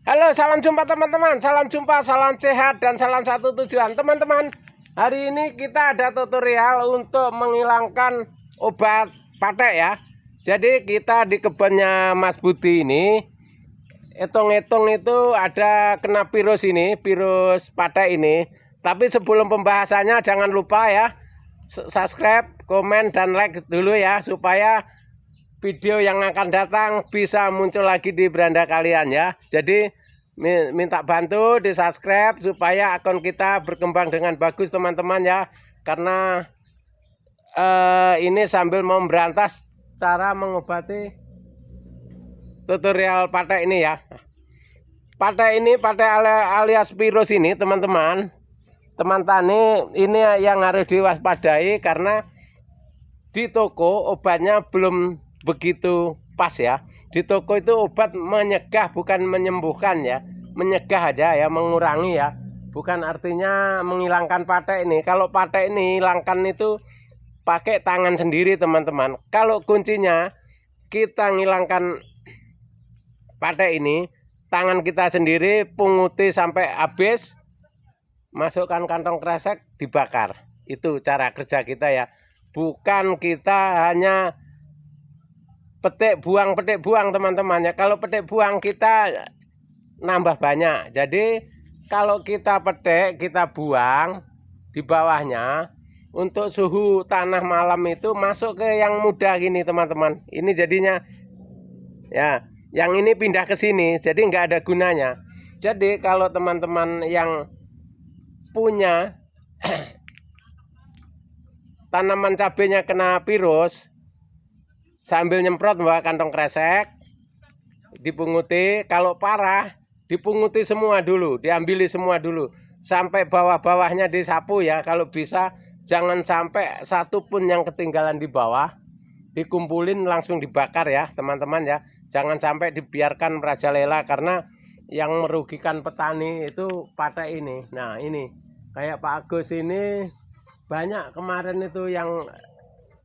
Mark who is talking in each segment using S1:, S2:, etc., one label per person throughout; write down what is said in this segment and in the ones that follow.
S1: Halo, salam jumpa teman-teman. Salam jumpa, salam sehat, dan salam satu tujuan. Teman-teman, hari ini kita ada tutorial untuk menghilangkan obat patek ya. Jadi kita di kebunnya Mas Budi ini, hitung-hitung itu ada kena virus ini, virus patek ini. Tapi sebelum pembahasannya jangan lupa ya, subscribe, komen, dan like dulu ya, supaya video yang akan datang bisa muncul lagi di beranda kalian ya. Jadi minta bantu di subscribe supaya akun kita berkembang dengan bagus teman-teman ya. Karena ini sambil memberantas cara mengobati tutorial patek ini ya. Patek ini, patek alias virus ini teman-teman, teman tani ini yang harus diwaspadai, karena di toko obatnya belum begitu pas ya. Di toko itu obat menyegah bukan menyembuhkan ya, menyegah aja ya, mengurangi ya, bukan artinya menghilangkan patek ini. Kalau patek ini hilangkan itu pakai tangan sendiri teman-teman. Kalau kuncinya kita ngilangkan patek ini, tangan kita sendiri, punguti sampai habis, masukkan kantong kresek, dibakar. Itu cara kerja kita ya, bukan kita hanya petik buang teman-teman ya. Kalau petik buang kita nambah banyak. Jadi kalau kita petik, kita buang di bawahnya, untuk suhu tanah malam itu masuk ke yang muda gini teman-teman. Ini jadinya ya, yang ini pindah ke sini, jadi nggak ada gunanya. Jadi kalau teman-teman yang punya tanaman cabenya kena virus, sambil nyemprot bawa kantong kresek, dipunguti. Kalau parah dipunguti semua dulu, diambili semua dulu, sampai bawah-bawahnya disapu ya. Kalau bisa jangan sampai satu pun yang ketinggalan di bawah, dikumpulin langsung dibakar ya teman-teman ya. Jangan sampai dibiarkan merajalela, karena yang merugikan petani itu patek ini. Nah ini kayak Pak Agus ini banyak kemarin itu yang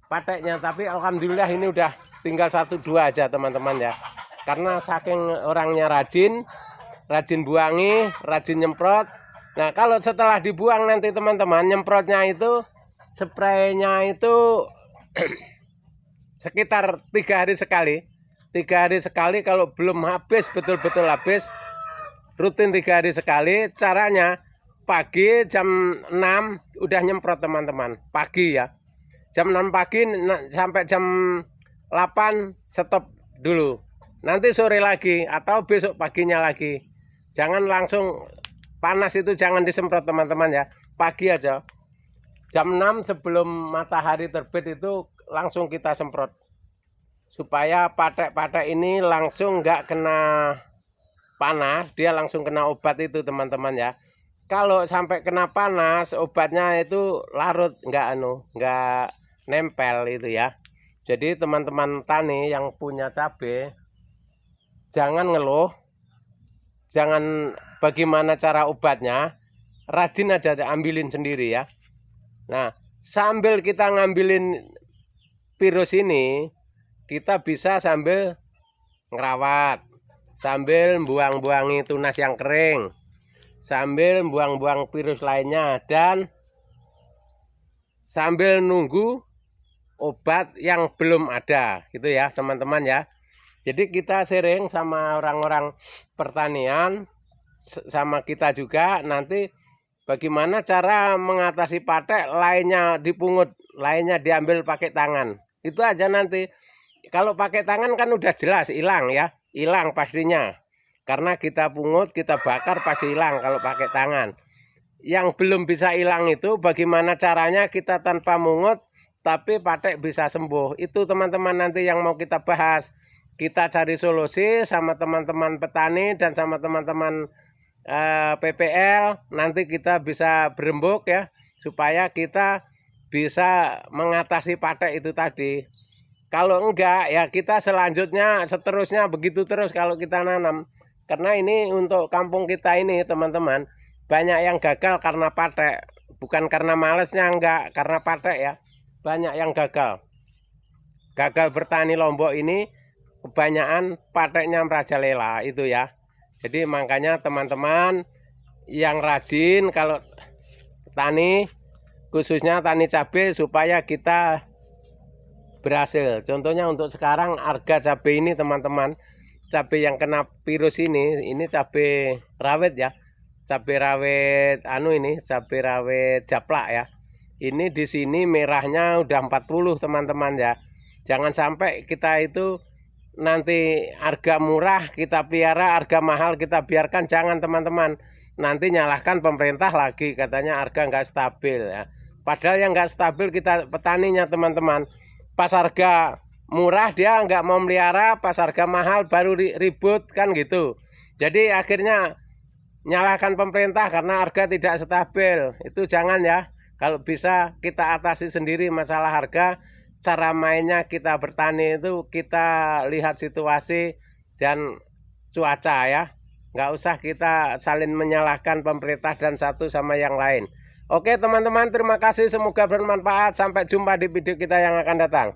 S1: pateknya, tapi alhamdulillah ini udah tinggal 1-2 aja teman-teman ya. Karena saking orangnya rajin buangi, rajin nyemprot. Nah kalau setelah dibuang nanti teman-teman, nyemprotnya itu, spraynya itu sekitar 3 hari sekali. 3 hari sekali, kalau belum habis, betul-betul habis, rutin 3 hari sekali. Caranya pagi jam 6 udah nyemprot teman-teman, pagi ya. Jam 6 pagi sampai jam 8 stop dulu. Nanti sore lagi atau besok paginya lagi. Jangan langsung panas itu jangan disemprot teman-teman ya. Pagi aja. Jam 6 sebelum matahari terbit itu langsung kita semprot. Supaya patek-patek ini langsung nggak kena panas, dia langsung kena obat itu teman-teman ya. Kalau sampai kena panas, obatnya itu larut, nggak nempel itu ya. Jadi teman-teman tani yang punya cabai, jangan ngeluh, jangan bagaimana cara obatnya, rajin aja ambilin sendiri ya. Nah sambil kita ngambilin virus ini, kita bisa sambil ngerawat, sambil buang-buangi tunas yang kering, sambil buang-buang virus lainnya, dan sambil nunggu obat yang belum ada gitu ya teman-teman ya. Jadi kita sharing sama orang-orang pertanian, sama kita juga, nanti bagaimana cara mengatasi patek, lainnya dipungut, lainnya diambil pakai tangan. Itu aja nanti. Kalau pakai tangan kan udah jelas hilang ya, hilang pastinya. Karena kita pungut, kita bakar, pasti hilang kalau pakai tangan. Yang belum bisa hilang itu bagaimana caranya kita tanpa mungut tapi patek bisa sembuh. Itu teman-teman nanti yang mau kita bahas. Kita cari solusi sama teman-teman petani dan sama teman-teman PPL. Nanti kita bisa berembuk ya, supaya kita bisa mengatasi patek itu tadi. Kalau enggak ya kita seterusnya begitu terus kalau kita nanam. Karena ini untuk kampung kita ini teman-teman, banyak yang gagal karena patek. Bukan karena malesnya, enggak, karena patek ya. Banyak yang gagal bertani Lombok ini kebanyakan pateknya merajalela itu ya. Jadi makanya teman-teman yang rajin kalau tani, khususnya tani cabai, supaya kita berhasil. Contohnya untuk sekarang harga cabai ini teman-teman, cabai yang kena virus ini cabai rawit ya, cabai rawit ini cabai rawit japlak ya. Ini di sini merahnya udah 40 teman-teman ya. Jangan sampai kita itu nanti harga murah kita piara, harga mahal kita biarkan, jangan teman-teman. Nanti nyalahkan pemerintah lagi, katanya harga nggak stabil ya. Padahal yang nggak stabil kita petaninya teman-teman. Pas harga murah dia nggak mau melihara, pas harga mahal baru ribut kan gitu. Jadi akhirnya nyalahkan pemerintah karena harga tidak stabil. Itu jangan ya. Kalau bisa kita atasi sendiri masalah harga. Cara mainnya kita bertani itu kita lihat situasi dan cuaca ya. Nggak usah kita saling menyalahkan pemerintah dan satu sama yang lain. Oke teman-teman, terima kasih, semoga bermanfaat. Sampai jumpa di video kita yang akan datang.